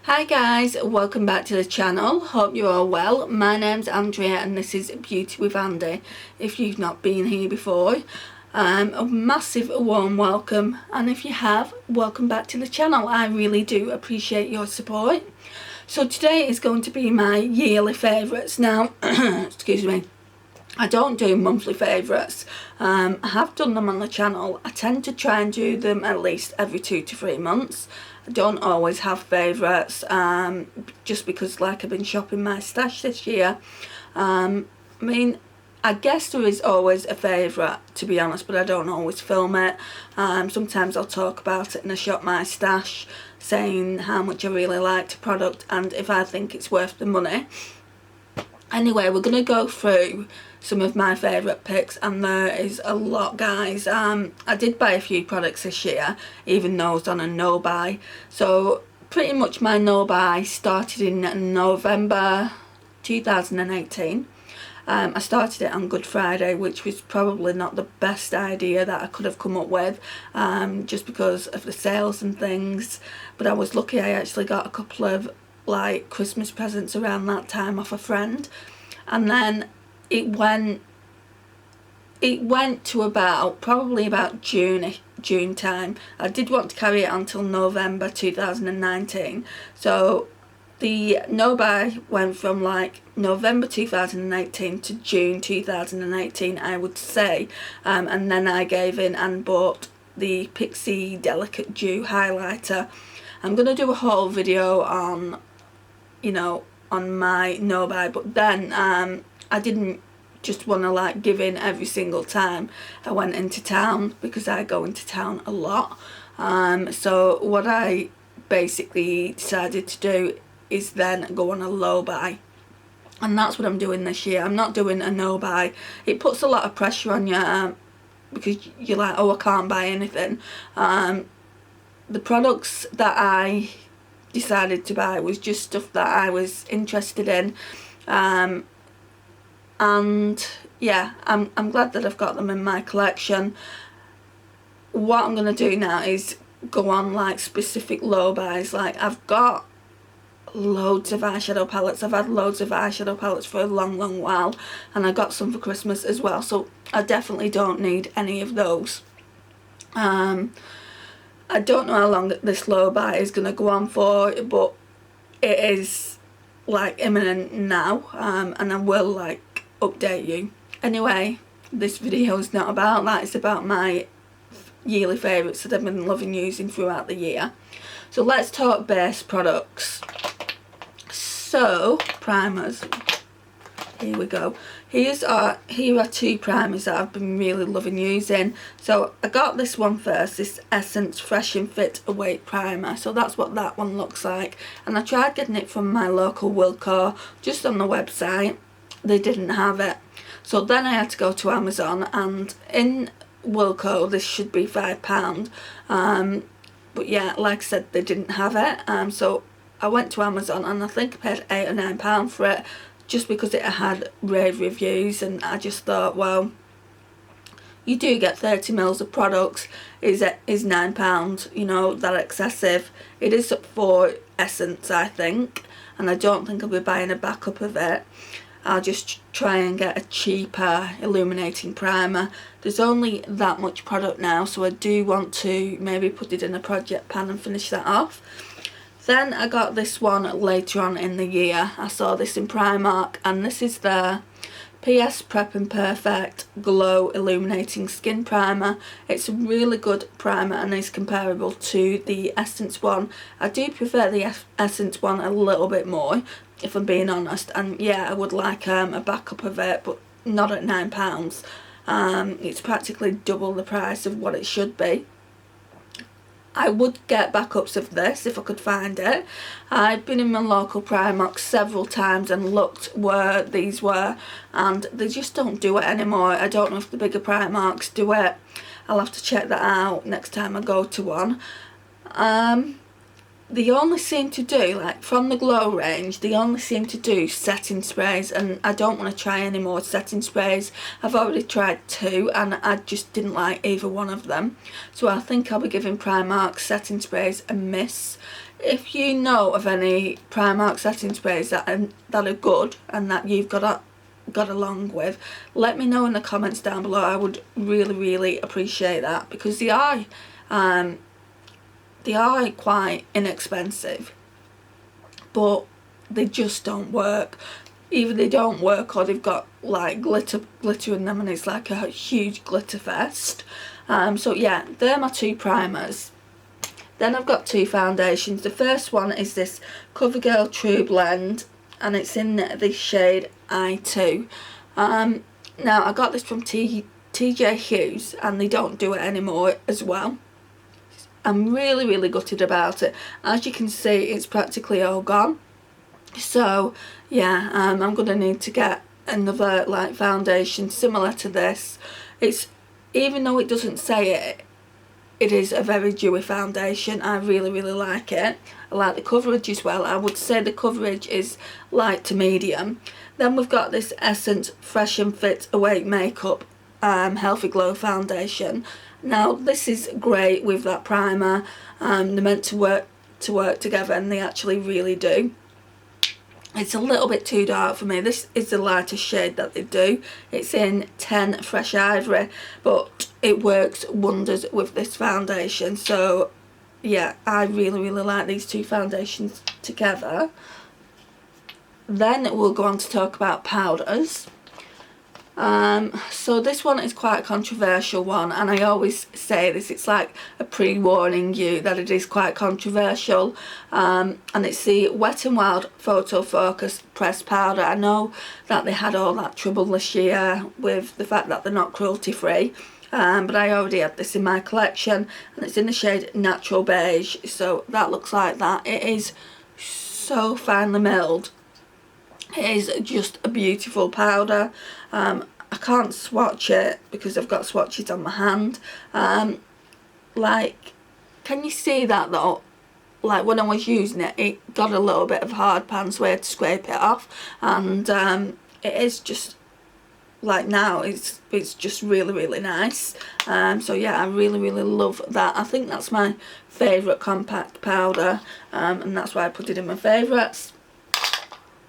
Hi guys, welcome back to the channel. Hope you're all well. My name's Andrea and this is Beauty with Andy. If you've not been here before, a massive warm welcome, and if you have, welcome back to the channel. I really do appreciate your support. So today is going to be my yearly favourites. Now, excuse me, I don't do monthly favourites. I have done them on the channel. I tend to try and do them at least every 2 to 3 months. I don't always have favourites, just because like I've been shopping my stash this year. I mean, I guess there is always a favourite, to be honest, but I don't always film it. Sometimes I'll talk about it in a shop my stash, saying how much I really liked a product and if I think it's worth the money. Anyway, we're going to go through some of my favourite picks, and there is a lot, guys. I did buy a few products this year, even though I was on a no buy. So pretty much my no buy started in November 2018. I started it on Good Friday, which was probably not the best idea that I could have come up with, just because of the sales and things. But I was lucky. I actually got a couple of like Christmas presents around that time off a friend, and then it went to probably about June time. I did want to carry it until November 2019, so the no buy went from like November 2018 to June 2018, I would say, and then I gave in and bought the Pixi Delicate Dew highlighter. I'm gonna do a whole video on, on my no buy, but then I didn't just want to like give in every single time I went into town, because I go into town a lot. So what I basically decided to do is then go on a low buy, and that's what I'm doing this year. I'm not doing a no buy. It puts a lot of pressure on you, because you're like, oh, I can't buy anything. The products that I decided to buy was just stuff that I was interested in, and yeah, I'm glad that I've got them in my collection. What I'm gonna do now is go on like specific low buys. Like, I've got loads of eyeshadow palettes. I've had loads of eyeshadow palettes for a long while, and I got some for Christmas as well, so I definitely don't need any of those. I don't know how long this low buy is going to go on for, but it is like imminent now, and I will like update you. Anyway, this video is not about that. It's about my yearly favourites that I've been loving using throughout the year. So let's talk base products. So primers, here we go. Here are 2 primers that I've been really loving using. So I got this one first, this Essence Fresh and Fit Awake Primer. So that's what that one looks like. And I tried getting it from my local Wilko, just on the website. They didn't have it. So then I had to go to Amazon, and in Wilko this should be £5. But yeah, like I said, they didn't have it. So I went to Amazon, and I think I paid £8 or £9 for it, just because it had rave reviews, and I just thought, well, you do get 30 mils of products, is £9, that excessive? It is for Essence, I think, and I don't think I'll be buying a backup of it. I'll just try and get a cheaper illuminating primer. There's only that much product now, so I do want to maybe put it in a project pan and finish that off. Then I got this one later on in the year. I saw this in Primark, and this is the PS Prep and Perfect Glow Illuminating Skin Primer. It's a really good primer and is comparable to the Essence one. I do prefer the Essence one a little bit more, if I'm being honest, and yeah, I would like a backup of it, but not at £9. It's practically double the price of what it should be. I would get backups of this if I could find it. I've been in my local Primark several times and looked where these were, and they just don't do it anymore. I don't know if the bigger Primarks do it. I'll have to check that out next time I go to one. They only seem to do, like from the Glow range, they only seem to do setting sprays, and I don't want to try any more setting sprays. I've already tried 2 and I just didn't like either one of them. So I think I'll be giving Primark setting sprays a miss. if you know of any Primark setting sprays that are good and that you've got along with, let me know in the comments down below. I would really appreciate that, because they are quite inexpensive, but they just don't work. Either they don't work or they've got like glitter in them and it's like a huge glitter fest. So yeah, they're my 2 primers. Then I've got 2 foundations. The first one is this CoverGirl True Blend, and it's in the shade I2. Now I got this from TJ Hughes, and they don't do it anymore as well. I'm really gutted about it. As you can see, it's practically all gone. So yeah, I'm gonna need to get another like foundation similar to this. It's, even though it doesn't say it, it is a very dewy foundation. I really like it. I like the coverage as well. I would say the coverage is light to medium. Then we've got this Essence Fresh and Fit Awake Makeup Healthy Glow foundation. Now this is great with that primer. They're meant to work together, and they actually really do. It's a little bit too dark for me. This is the lightest shade that they do. It's in 10 Fresh Ivory, but it works wonders with this foundation. So yeah, I really like these 2 foundations together. Then we'll go on to talk about powders. So this one is quite a controversial one, and I always say this, it's like a pre-warning you that it is quite controversial. And it's the Wet n Wild Photo Focus Pressed Powder. I know that they had all that trouble this year with the fact that they're not cruelty free, but I already had this in my collection, and it's in the shade Natural Beige. So that looks like that. It is so finely milled. It is just a beautiful powder. I can't swatch it because I've got swatches on my hand. Like, can you see that though? Like when I was using it, it got a little bit of hard pan, so I had to scrape it off. And it is just, like now, it's just really nice. So yeah, I really love that. I think that's my favourite compact powder, and that's why I put it in my favourites.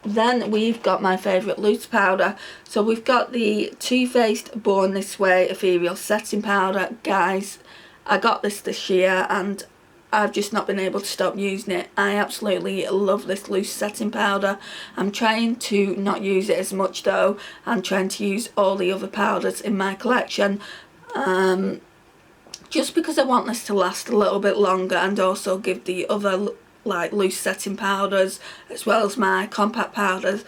Then we've got my favourite loose powder. So we've got the Too Faced Born This Way Ethereal Setting Powder. Guys, I got this year and I've just not been able to stop using it. I absolutely love this loose setting powder. I'm trying to not use it as much though. I'm trying to use all the other powders in my collection. Just because I want this to last a little bit longer, and also give the other like loose setting powders as well as my compact powders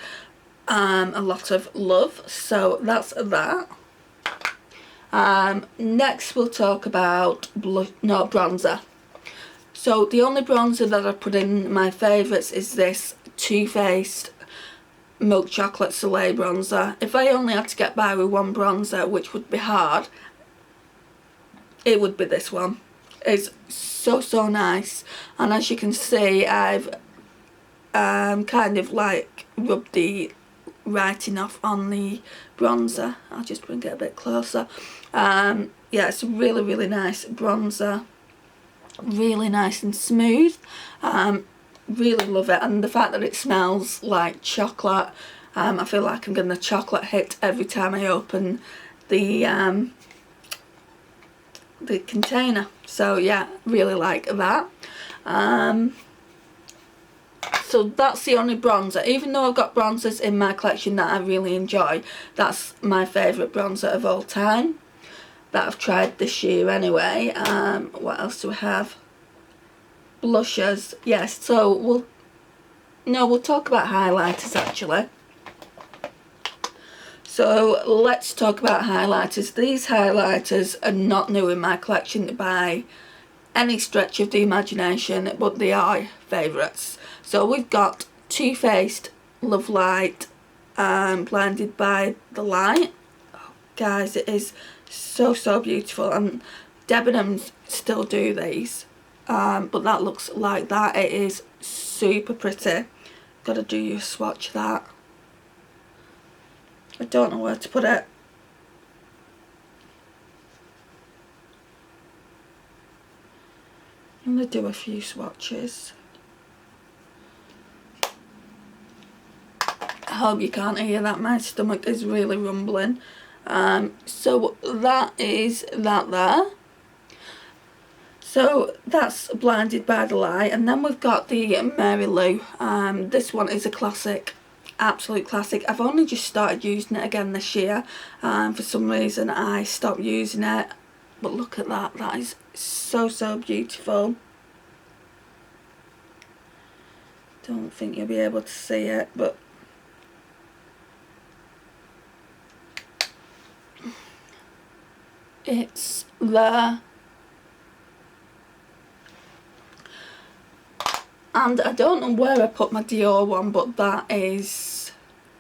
a lot of love. So that's that. Next we'll talk about bronzer. So the only bronzer that I put in my favourites is this Too Faced Milk Chocolate Soleil bronzer. If I only had to get by with one bronzer, which would be hard, it would be this one. It's so nice, and as you can see, I've kind of like rubbed the writing off on the bronzer. I'll just bring it a bit closer. Yeah, it's a really nice bronzer, really nice and smooth. Really love it, and the fact that it smells like chocolate, I feel like I'm getting a chocolate hit every time I open the container. So yeah, really like that. So that's the only bronzer. Even though I've got bronzers in my collection that I really enjoy, that's my favourite bronzer of all time that I've tried this year anyway. What else do we have? Blushers. Yes, so we'll talk about highlighters actually. So let's talk about highlighters. These highlighters are not new in my collection by any stretch of the imagination, but they are favourites. So we've got Too Faced Love Light Blinded by the Light. Oh, guys, it is so beautiful, and Debenhams still do these, but that looks like that. It is super pretty. Gotta do you a swatch of that. I don't know where to put it. I'm going to do a few swatches. I hope you can't hear that, my stomach is really rumbling. So that is that there. So that's Blinded by the Light, and then we've got the Mary Lou. This one is a classic, absolute classic. I've only just started using it again this year. For some reason I stopped using it, but look at that, that is so beautiful. Don't think you'll be able to see it, but it's there. And I don't know where I put my Dior one, but that is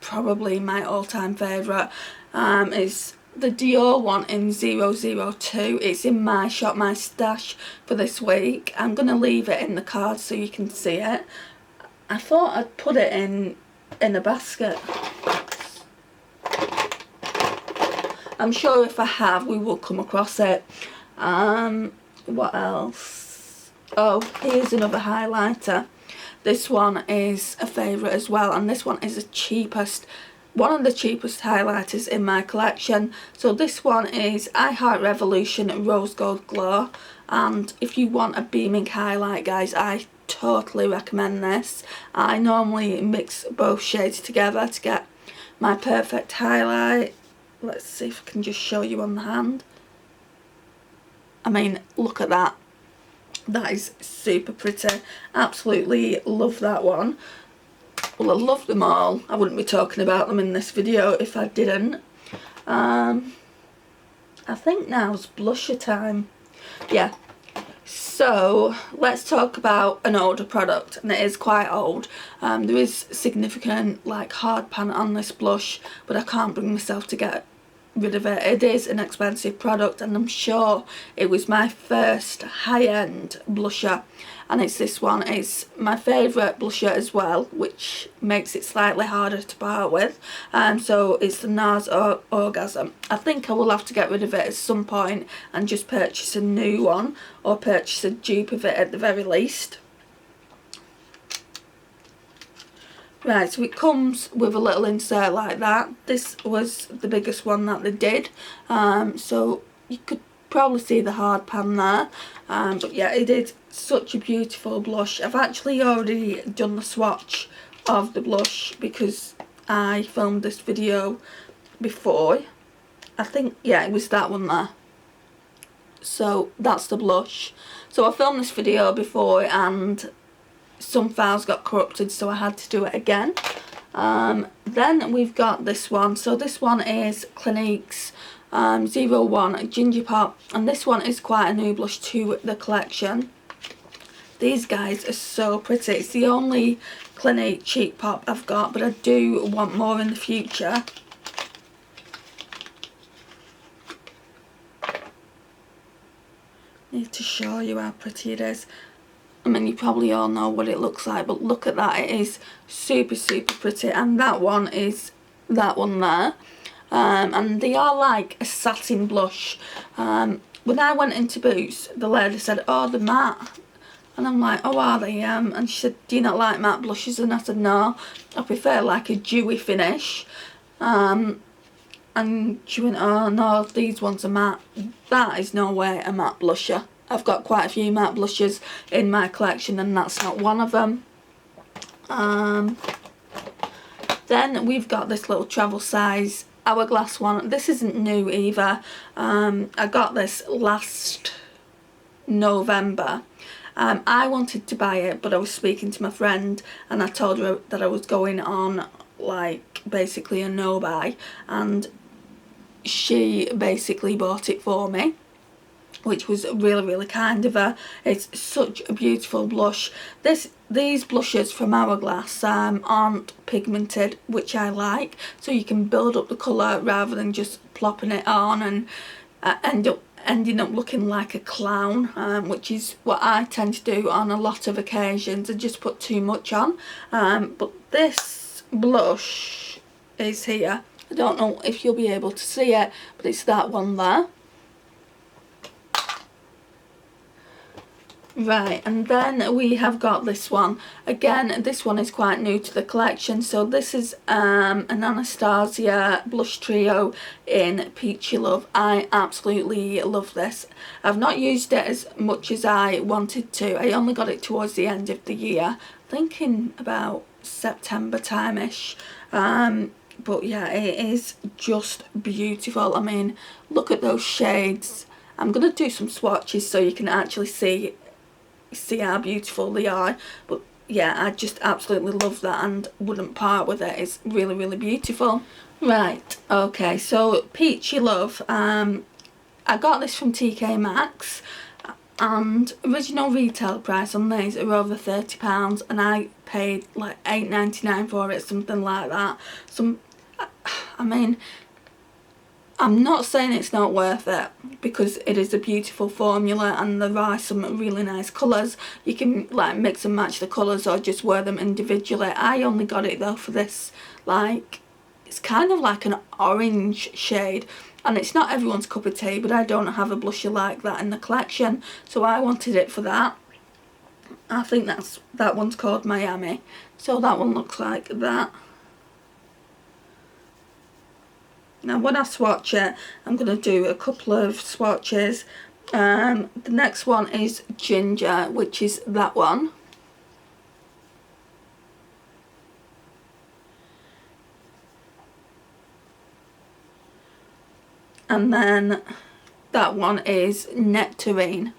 probably my all-time favourite. Is the Dior one in 002. It's in my shop, my stash for this week. I'm going to leave it in the card so you can see it. I thought I'd put it in a basket. I'm sure if I have, we will come across it. What else? Oh, here's another highlighter. This one is a favourite as well, and this one is the cheapest, one of the cheapest highlighters in my collection. So this one is I Heart Revolution Rose Gold Glow, and if you want a beaming highlight, guys, I totally recommend this. I normally mix both shades together to get my perfect highlight. Let's see if I can just show you on the hand. I mean, look at that. That is super pretty. Absolutely love that one. Well, I love them all. I wouldn't be talking about them in this video if I didn't. I think now's blusher time. Yeah. So let's talk about an older product, and it is quite old. There is significant like hard pan on this blush, but I can't bring myself to get rid of it. It is an expensive product, and I'm sure it was my first high-end blusher, and it's this one. It's my favourite blusher as well, which makes it slightly harder to part with. So it's the NARS Orgasm. I think I will have to get rid of it at some point and just purchase a new one, or purchase a dupe of it at the very least. Right, so it comes with a little insert like that. This was the biggest one that they did, so you could probably see the hard pan there, but yeah, it is such a beautiful blush. I've actually already done the swatch of the blush because I filmed this video before. I think, yeah, it was that one there. So that's the blush. So I filmed this video before and some files got corrupted, so I had to do it again. Then we've got this one. So this one is Clinique's 01 Ginger Pop, and this one is quite a new blush to the collection. These guys are so pretty. It's the only Clinique cheek pop I've got, but I do want more in the future. Need to show you how pretty it is. I mean, you probably all know what it looks like, but look at that. It is super pretty, and that one is that one there. And they are like a satin blush. When I went into Boots, the lady said, oh, they're matte. And I'm like, oh, are they? And she said, do you not like matte blushes? And I said, no, I prefer like a dewy finish. And she went, oh no, these ones are matte. That is no way a matte blusher. I've got quite a few matte blushes in my collection, and that's not one of them. Then we've got this little travel size Hourglass one. This isn't new either. I got this last November. I wanted to buy it, but I was speaking to my friend and I told her that I was going on like basically a no buy, and she basically bought it for me, which was really kind of her. It's such a beautiful blush. These blushes from Hourglass aren't pigmented, which I like, so you can build up the colour rather than just plopping it on and ending up looking like a clown, which is what I tend to do on a lot of occasions, and just put too much on. But this blush is here. I don't know if you'll be able to see it, but it's that one there. Right, and then we have got this one. Again, this one is quite new to the collection. So this is an Anastasia blush trio in Peachy Love. I absolutely love this. I've not used it as much as I wanted to. I only got it towards the end of the year, I think in about September time-ish. But yeah, it is just beautiful. I mean, look at those shades. I'm going to do some swatches so you can actually see how beautiful they are, but yeah, I just absolutely love that and wouldn't part with it. It's really, really beautiful. Right, okay, so Peachy Love, I got this from TK Maxx, and original retail price on these are over £30, and I paid like £8.99 for it, something like that. I mean, I'm not saying it's not worth it, because it is a beautiful formula and there are some really nice colours. You can like mix and match the colours or just wear them individually. I only got it though for this, like, it's kind of like an orange shade, and it's not everyone's cup of tea, but I don't have a blusher like that in the collection, so I wanted it for that. I think that one's called Miami, so that one looks like that. Now when I swatch it, I'm going to do a couple of swatches. The next one is Ginger, which is that one. And then that one is Nectarine.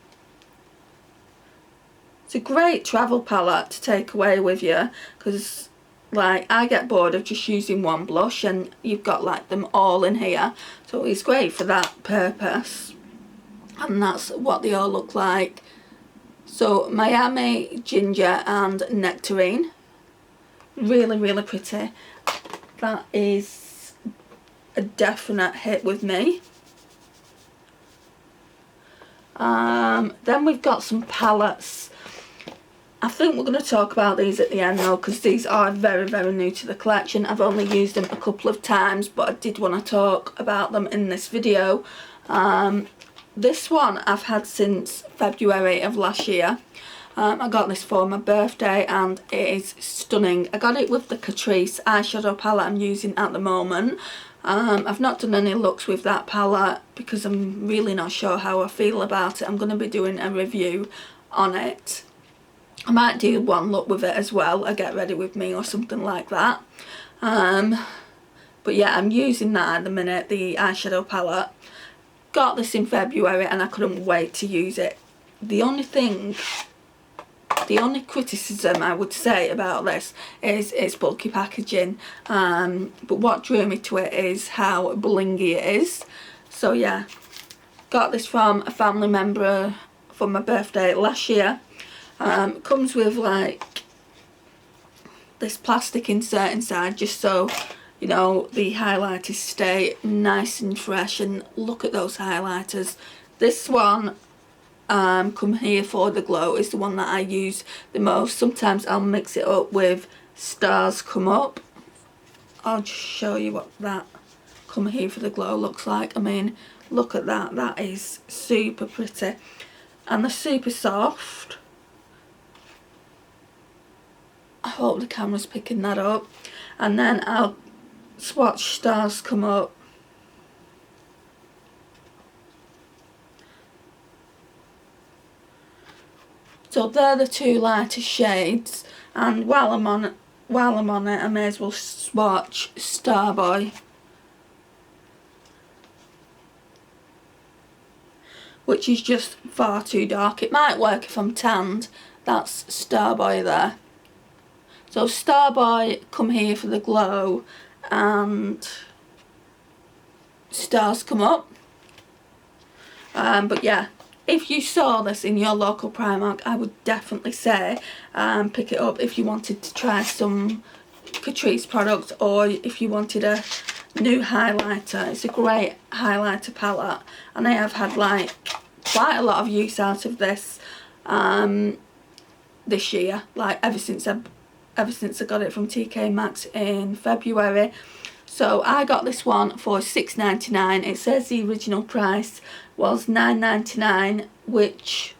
It's a great travel palette to take away with you, because like I get bored of just using one blush, and you've got like them all in here, so it's great for that purpose. And that's what they all look like. So Miami, Ginger and Nectarine, really, really pretty. That is a definite hit with me. Then we've got some palettes. I think we're going to talk about these at the end though, because these are very, very new to the collection. I've only used them a couple of times, but I did want to talk about them in this video. This one I've had since February of last year. I got this for my birthday and it is stunning. I got it with the Catrice eyeshadow palette I'm using at the moment. I've not done any looks with that palette because I'm really not sure how I feel about it. I'm going to be doing a review on it. I might do one look with it as well, a get ready with me or something like that. But yeah, I'm using that at the minute, the eyeshadow palette. Got this in February and I couldn't wait to use it. The only criticism I would say about this is its bulky packaging. But what drew me to it is how blingy it is. So yeah, got this from a family member for my birthday last year. Comes with like this plastic insert inside, just so you know the highlighters stay nice and fresh. And look at those highlighters. This one, Come Here for the Glow, is the one that I use the most. Sometimes I'll mix it up with Stars Come Up. I'll just show you what that Come Here for the Glow looks like. I mean, look at that. That is super pretty. And they're super soft. I hope the camera's picking that up. And then I'll swatch Stars Come Up. So they're the two lighter shades. And while I'm on it, I may as well swatch Starboy, which is just far too dark. It might work if I'm tanned. That's Starboy there. So Starboy, Come Here for the Glow, and Stars Come Up. But yeah, if you saw this in your local Primark, I would definitely say pick it up if you wanted to try some Catrice products, or if you wanted a new highlighter. It's a great highlighter palette, and I have had like quite a lot of use out of this this year, like ever since I got it from TK Maxx in February. So I got this one for £6.99. It says the original price was £9.99, which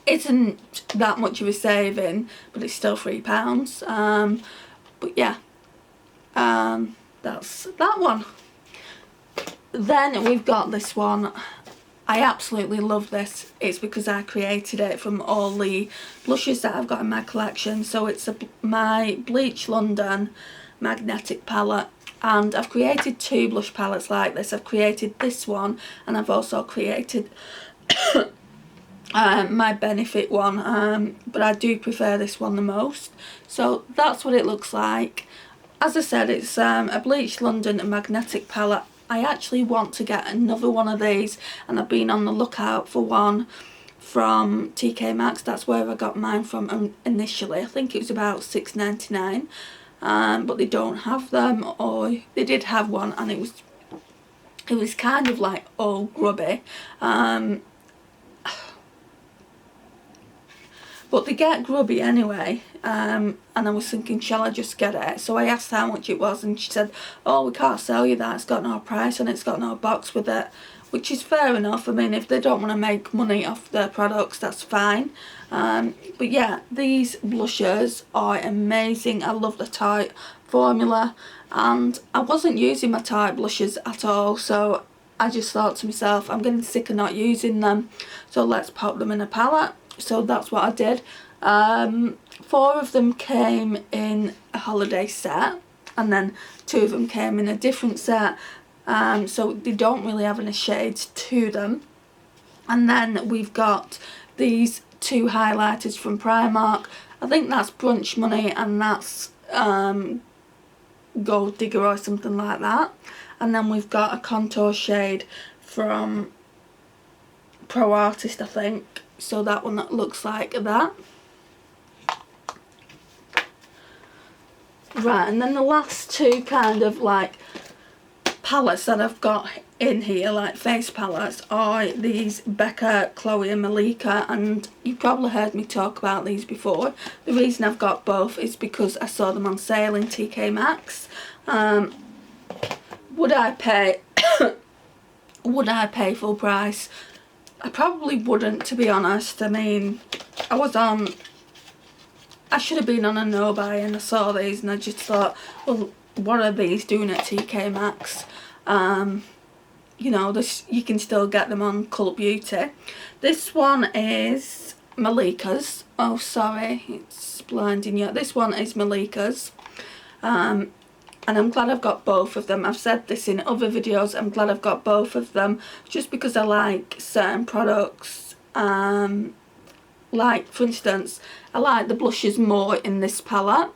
isn't that much of a saving, but it's still £3. But yeah, that's that one. Then we've got this one. I absolutely love this. It's because I created it from all the blushes that I've got in my collection. So it's my Bleach London magnetic palette, and I've created 2 blush palettes like this. I've created this one, and I've also created my Benefit one, but I do prefer this one the most. So that's what it looks like. As I said, it's a Bleach London magnetic palette. I actually want to get another one of these, and I've been on the lookout for one from TK Maxx. That's where I got mine from initially. I think it was about £6.99, but they don't have them, or they did have one, and it was kind of like all grubby. But they get grubby anyway, and I was thinking, shall I just get it? So I asked how much it was, and she said, oh, we can't sell you that, it's got no price and it's got no box with it, which is fair enough. I mean, if they don't want to make money off their products, that's fine. But yeah, these blushes are amazing. I love the Tarte formula, and I wasn't using my Tarte blushes at all, so I just thought to myself, I'm getting sick of not using them, so let's pop them in a palette. So that's what I did. 4 of them came in a holiday set, and then 2 of them came in a different set, so they don't really have any shades to them. And then we've got these 2 highlighters from Primark. I think that's Brunch Money, and that's Gold Digger or something like that. And then we've got a contour shade from Pro Artist, I think. So that one that looks like that. Right, and then the last 2 kind of like palettes that I've got in here, like face palettes, are these Becca, Chloe and Malika, and you've probably heard me talk about these before. The reason I've got both is because I saw them on sale in TK Maxx. Would I pay would I pay full price? I probably wouldn't, to be honest. I mean, I should have been on a no buy, and I saw these and I just thought, well, what are these doing at TK Maxx? You know, you can still get them on Cult Beauty. This one is Malika's. Oh, sorry, it's blinding you. This one is Malika's. And I'm glad I've got both of them. I've said this in other videos, I'm glad I've got both of them, just because I like certain products. Like, for instance, I like the blushes more in this palette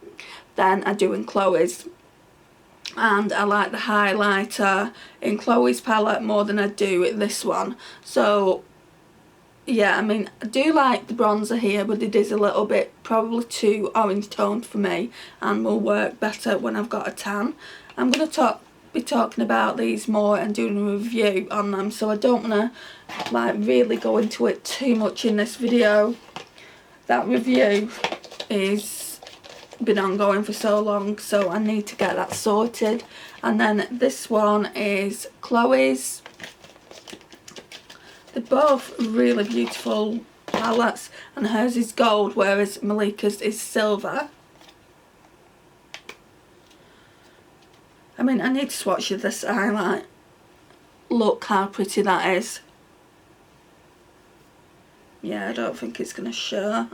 than I do in Chloe's. And I like the highlighter in Chloe's palette more than I do in this one. So yeah, I mean, I do like the bronzer here, but it is a little bit probably too orange toned for me, and will work better when I've got a tan. I'm going to be talking about these more and doing a review on them, so I don't want to like really go into it too much in this video. That review is been ongoing for so long, so I need to get that sorted. And then this one is Chloe's. They're both really beautiful palettes, and hers is gold, whereas Malika's is silver. I mean, I need to swatch this highlight. Look how pretty that is. Yeah, I don't think it's going to show.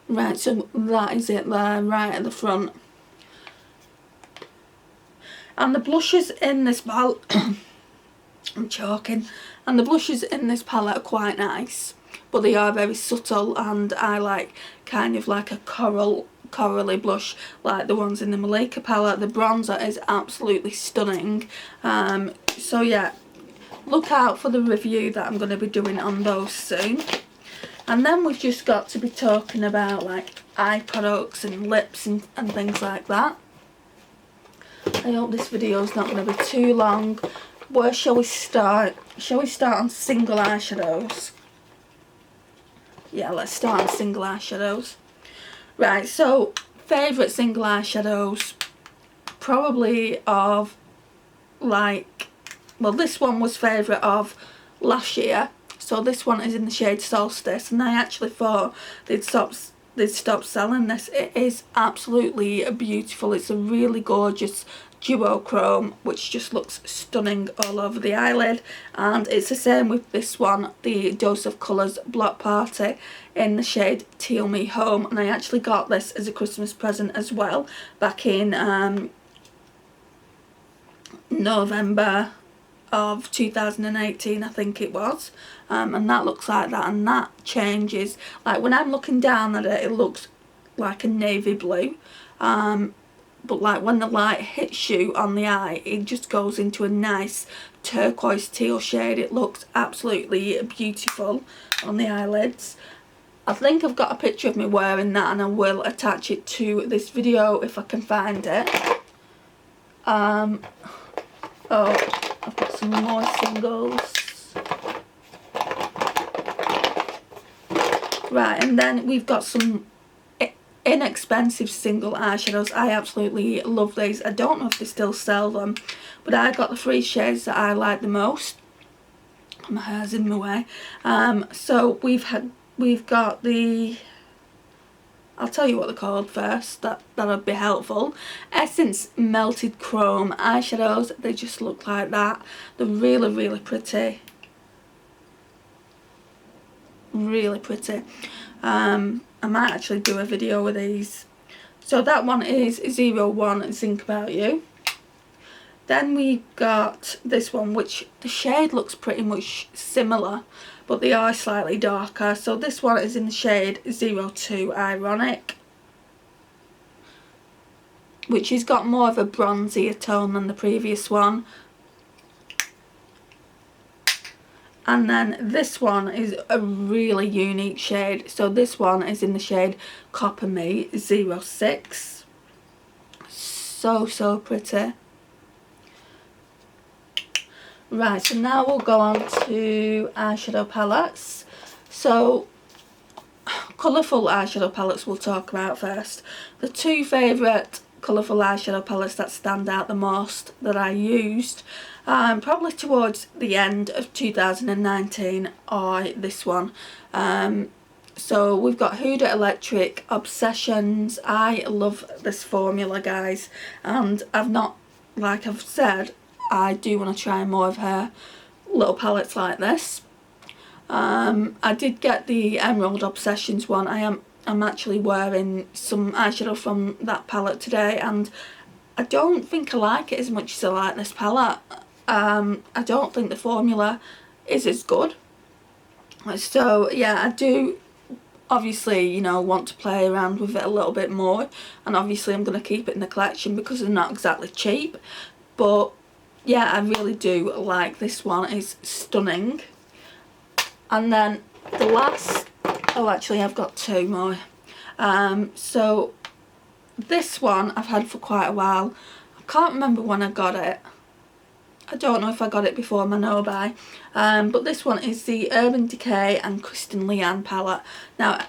Right, so that is it there, right at the front. And the blushes in this palette, I'm choking, and the blushes in this palette are quite nice, but they are very subtle, and I like kind of like a corally blush like the ones in the Malika palette. The bronzer is absolutely stunning. So yeah, look out for the review that I'm going to be doing on those soon. And then we've just got to be talking about like eye products and lips and things like that. I hope this video is not going to be too long. Where shall we start? Shall we start on single eyeshadows? Yeah, let's start on single eyeshadows. Right, so favourite single eyeshadows, probably of like, well, this one was favourite of last year. So this one is in the shade Solstice, and I actually thought they'd stop selling this. It is absolutely beautiful. It's a really gorgeous duochrome which just looks stunning all over the eyelid, and it's the same with this one, the Dose of Colours Block Party in the shade Teal Me Home, and I actually got this as a Christmas present as well back in November of 2018, I think it was, and that looks like that, and that changes, like when I'm looking down at it, it looks like a navy blue, but like when the light hits you on the eye, it just goes into a nice turquoise teal shade. It looks absolutely beautiful on the eyelids. I think I've got a picture of me wearing that, and I will attach it to this video if I can find it. Oh, I've got some more singles. Right, and then we've got some inexpensive single eyeshadows. I absolutely love these. I don't know if they still sell them, but I got the 3 shades that I like the most. My hair's in my way. So we've got the, I'll tell you what they're called first, that'll be helpful. Essence Melted Chrome eyeshadows. They just look like that. They're really, really pretty. Really pretty. I might actually do a video with these. So that one is 01 Think About You. Then we got this one, which the shade looks pretty much similar, but they are slightly darker. So this one is in the shade 02 Ironic, which has got more of a bronzier tone than the previous one. And then this one is a really unique shade. So this one is in the shade Copper Me 06. So pretty. Right, so now we'll go on to eyeshadow palettes. So colourful eyeshadow palettes we'll talk about first. The 2 favourite colourful eyeshadow palettes that stand out the most that I used probably towards the end of 2019 are this one. So we've got Huda Electric Obsessions. I love this formula, guys, and like I've said, I do want to try more of her little palettes like this. I did get the Emerald Obsessions one. I'm actually wearing some eyeshadow from that palette today, and I don't think I like it as much as I like this palette. I don't think the formula is as good. So yeah, I do obviously, you know, want to play around with it a little bit more, and obviously I'm going to keep it in the collection because they're not exactly cheap. But yeah, I really do like this one. It's stunning. And then the last, oh actually I've got 2 more. So this one I've had for quite a while. I can't remember when I got it. I don't know if I got it before my no buy. But this one is the Urban Decay and Kristen Leanne palette. Now,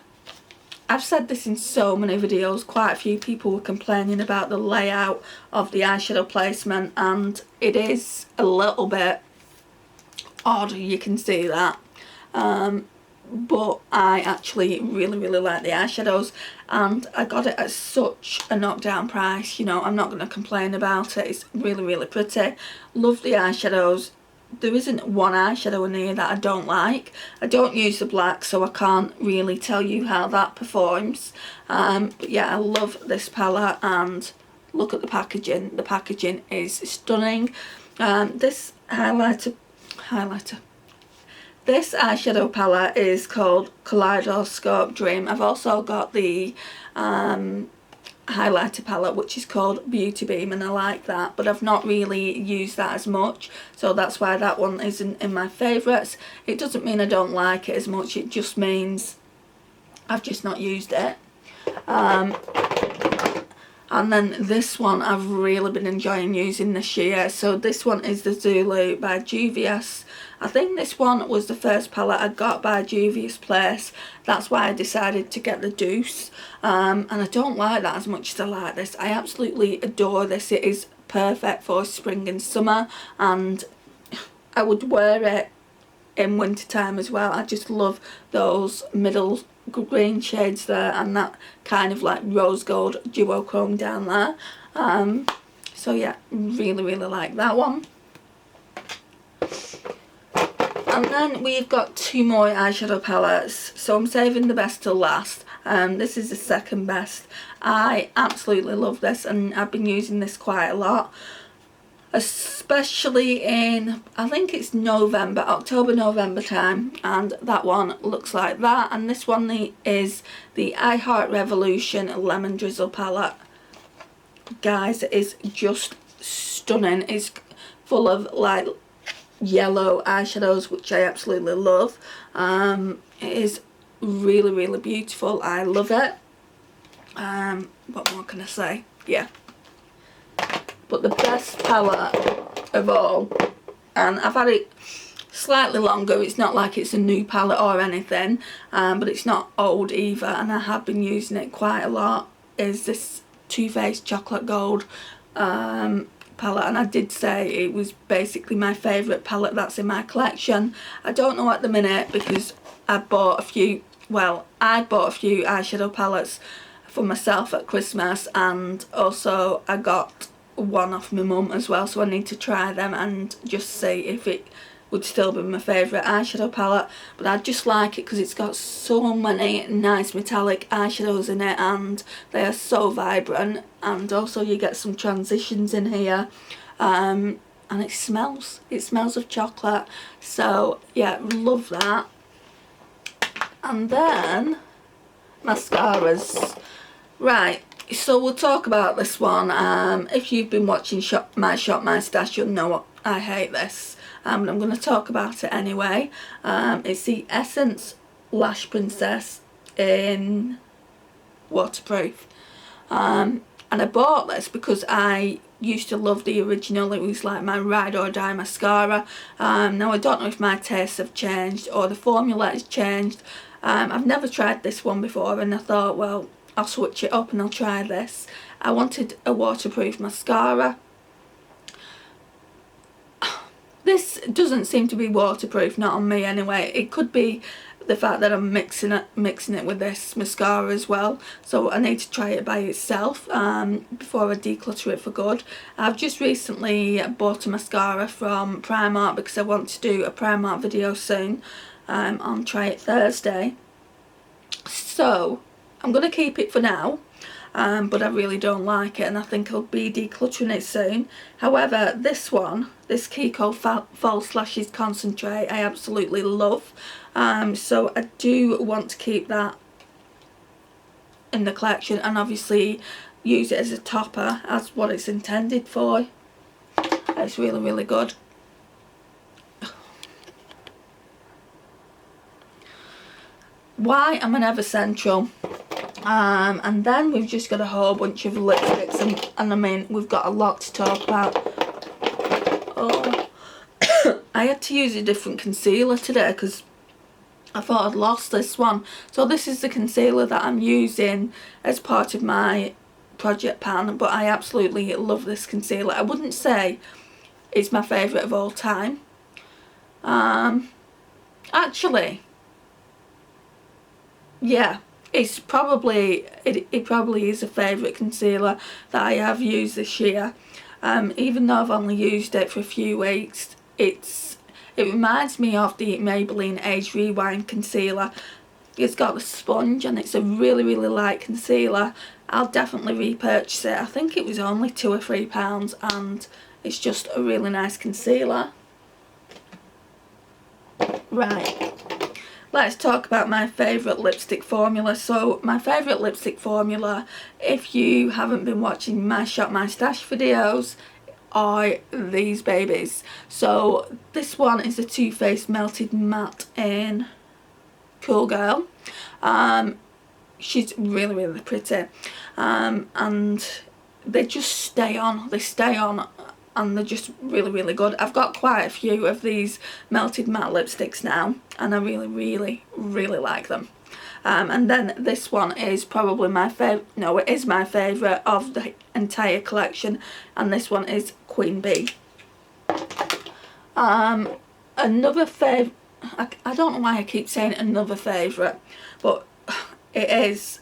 I've said this in so many videos. Quite a few people were complaining about the layout of the eyeshadow placement, and it is a little bit odd, you can see that. But I actually really like the eyeshadows, and I got it at such a knockdown price. You know, I'm not going to complain about it. It's really pretty. Love the eyeshadows. There isn't one eyeshadow in here that I don't like. I don't use the black, so I can't really tell you how that performs. But yeah, I love this palette, and look at the packaging. The packaging is stunning. This This eyeshadow palette is called Kaleidoscope Dream. I've also got the highlighter palette, which is called Beauty Beam, and I like that, but I've not really used that as much, so that's why that one isn't in my favourites. It doesn't mean I don't like it as much, it just means I've just not used it. And then this one I've really been enjoying using this year. So this one is the Zulu by Juvia's. I think this one was the first palette I got by Juvia's Place. That's why I decided to get the Deuce. And I don't like that as much as I like this. I absolutely adore this. It is perfect for spring and summer, and I would wear it in winter time as well. I just love those middle green shades there and that kind of like rose gold duochrome down there. So yeah, really like that one. And then we've got 2 more eyeshadow palettes, so I'm saving the best till last. This is the second best. I absolutely love this, and I've been using this quite a lot, especially in, I think it's October, November time, and that one looks like that. And this one is the I Heart Revolution Lemon Drizzle palette. Guys, it is just stunning. It's full of like yellow eyeshadows, which I absolutely love. It is really beautiful. I love it. What more can I say? Yeah. But the best palette of all, and I've had it slightly longer, it's not like it's a new palette or anything, but it's not old either, and I have been using it quite a lot, is this Too Faced Chocolate Gold palette. And I did say it was basically my favourite palette that's in my collection. I don't know at the minute because I bought a few eyeshadow palettes for myself at Christmas, and also I got one off my mum as well, so I need to try them and just see if it would still be my favourite eyeshadow palette. But I just like it because it's got so many nice metallic eyeshadows in it, and they are so vibrant, and also you get some transitions in here, and it smells of chocolate. So yeah, love that. And then mascaras. Right, so we'll talk about this one. If you've been watching My Shop My Stash, you'll know what I hate this. But I'm going to talk about it anyway. It's the Essence Lash Princess in waterproof. And I bought this because I used to love the original. It was like my ride or die mascara. Now I don't know if my tastes have changed or the formula has changed. I've never tried this one before, and I thought, well, I'll switch it up and I'll try this. I wanted a waterproof mascara. This doesn't seem to be waterproof, not on me anyway. It could be the fact that I'm mixing it with this mascara as well. So I need to try it by itself before I declutter it for good. I've just recently bought a mascara from Primark because I want to do a Primark video soon on Try It Thursday. So I'm going to keep it for now, but I really don't like it, and I think I'll be decluttering it soon. However, this one, this Kiko False Lashes Concentrate, I absolutely love. So I do want to keep that in the collection, and obviously use it as a topper, as what it's intended for. It's really good. Why I'm an Ever Central. And then we've just got a whole bunch of lipsticks, and I mean, we've got a lot to talk about. Oh, I had to use a different concealer today because I thought I'd lost this one. So this is the concealer that I'm using as part of my project pan, but I absolutely love this concealer. I wouldn't say it's my favourite of all time. Actually, yeah, it's probably, it probably is a favourite concealer that I have used this year. Even though I've only used it for a few weeks, it reminds me of the Maybelline Age Rewind concealer. It's got the sponge and it's a really light concealer. I'll definitely repurchase it. I think it was only £2 or £3 and it's just a really nice concealer. Right. Let's talk about my favourite lipstick formula. So my favourite lipstick formula, if you haven't been watching my Shop My Stash videos, are these babies. So this one is a Too Faced Melted Matte in Cool Girl. She's really pretty. And they just stay on. They stay on. And they're just really good. I've got quite a few of these melted matte lipsticks now, and I really like them. And then this one is probably my favourite, no, it is my favourite of the entire collection, and this one is Queen Bee. Another favourite, I don't know why I keep saying another favourite, but it is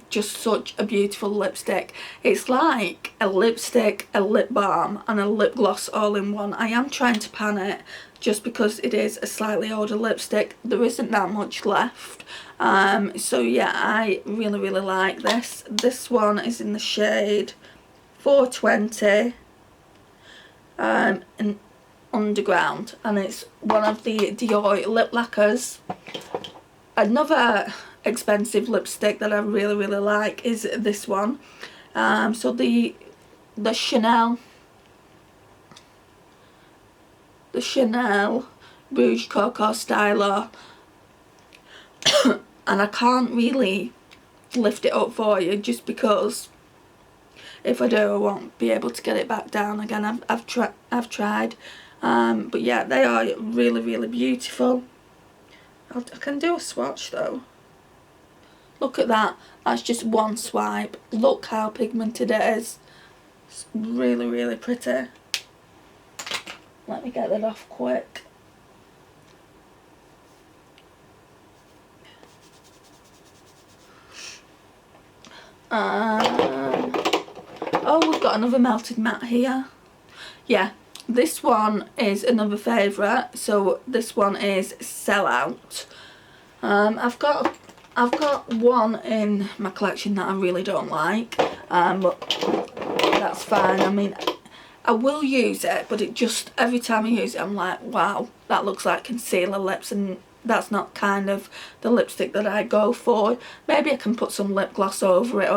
just such a beautiful lipstick. It's like a lipstick, a lip balm and a lip gloss all in one. I am trying to pan it just because it is a slightly older lipstick. There isn't that much left. So yeah, I really like this. This one is in the shade 420 in Underground, and it's one of the Dior lip lacquers. Another expensive lipstick that I really like is this one. So the Chanel Rouge Coco Stylo, and I can't really lift it up for you just because if I do I won't be able to get it back down again. I've tried, but yeah, they are really beautiful. I can do a swatch though. Look at that, that's just one swipe. Look how pigmented it is. It's really pretty. Let me get that off quick. Oh, we've got another melted matte here. Yeah, this one is another favourite. So this one is Sellout. I've got one in my collection that I really don't like, but that's fine. I mean, I will use it, but it just, every time I use it I'm like, wow, that looks like concealer lips, and that's not kind of the lipstick that I go for. Maybe I can put some lip gloss over it,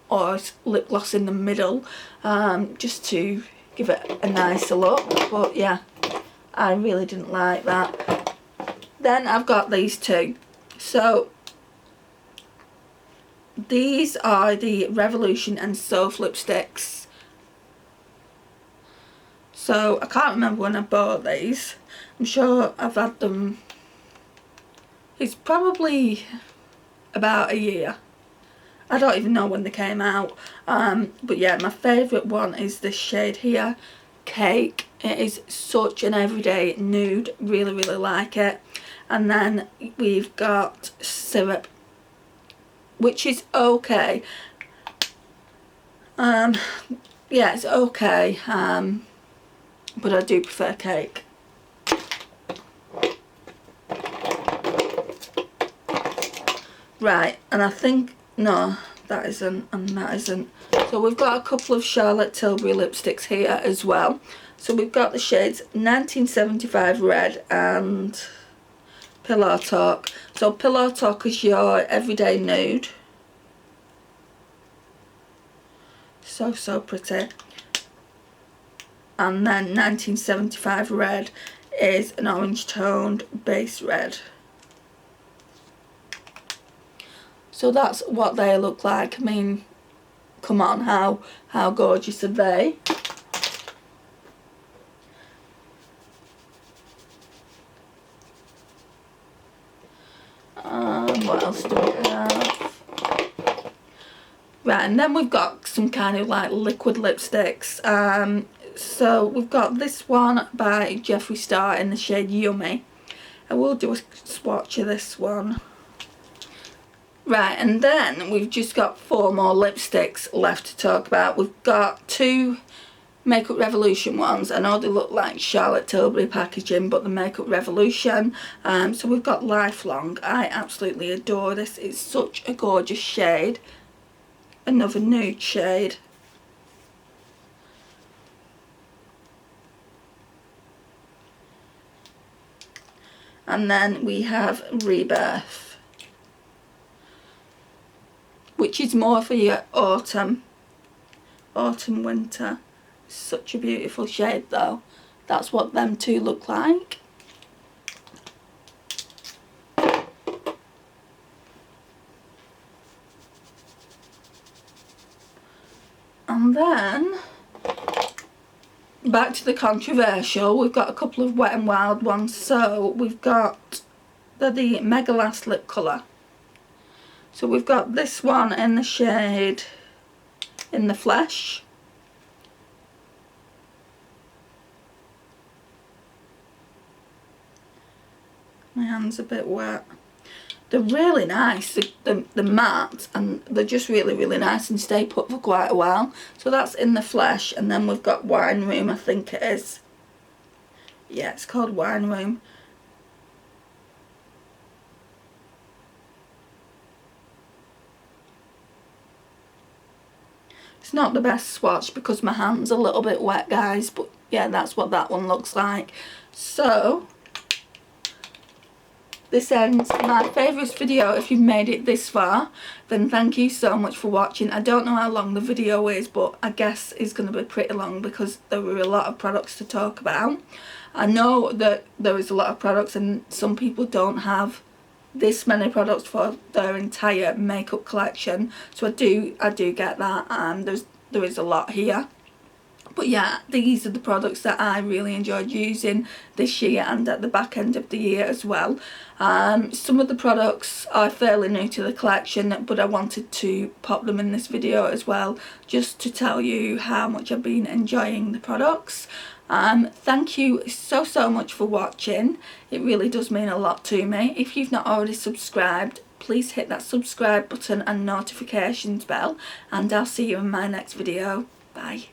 or lip gloss in the middle, just to give it a nicer look. But yeah, I really didn't like that. Then I've got these two. So these are the Revolution and Soph lipsticks. So I can't remember when I bought these. I'm sure I've had them, it's probably about a year. I don't even know when they came out. But yeah, my favourite one is this shade here, Cake. It is such an everyday nude, really like it. And then we've got Syrup, which is okay. Yeah, it's okay, but I do prefer Cake. Right, and I think, no, that isn't, and that isn't. So we've got a couple of Charlotte Tilbury lipsticks here as well. So we've got the shades 1975 Red and Pillow Talk. So Pillow Talk is your everyday nude. So pretty. And then 1975 Red is an orange toned base red. So that's what they look like. I mean, come on, how gorgeous are they? What else do we have? Right, and then we've got some kind of like liquid lipsticks. So we've got this one by Jeffree Star in the shade Yummy. I will do a swatch of this one. Right, and then we've just got 4 more lipsticks left to talk about. We've got 2 Makeup Revolution ones. I know they look like Charlotte Tilbury packaging, but the Makeup Revolution. So we've got Lifelong. I absolutely adore this. It's such a gorgeous shade. Another nude shade. And then we have Rebirth, which is more for your autumn, winter. Such a beautiful shade though. That's what them two look like. And then back to the controversial, we've got a couple of Wet n Wild ones. So we've got the Mega Last lip colour. So we've got this one in the shade In the Flesh. My hand's a bit wet. They're really nice, the matte, and they're just really, really nice and stay put for quite a while. So that's In the Flesh, and then we've got Wine Room, I think it is. Yeah, it's called Wine Room. It's not the best swatch because my hand's a little bit wet, guys, but yeah, that's what that one looks like. So this ends my favourites video. If you've made it this far, then thank you so much for watching. I don't know how long the video is, but I guess it's going to be pretty long because there were a lot of products to talk about. I know that there is a lot of products and some people don't have this many products for their entire makeup collection, so I do get that, and there is a lot here. But yeah, these are the products that I really enjoyed using this year and at the back end of the year as well. Some of the products are fairly new to the collection, but I wanted to pop them in this video as well, just to tell you how much I've been enjoying the products. Thank you so much for watching. It really does mean a lot to me. If you've not already subscribed, please hit that subscribe button and notifications bell, and I'll see you in my next video. Bye.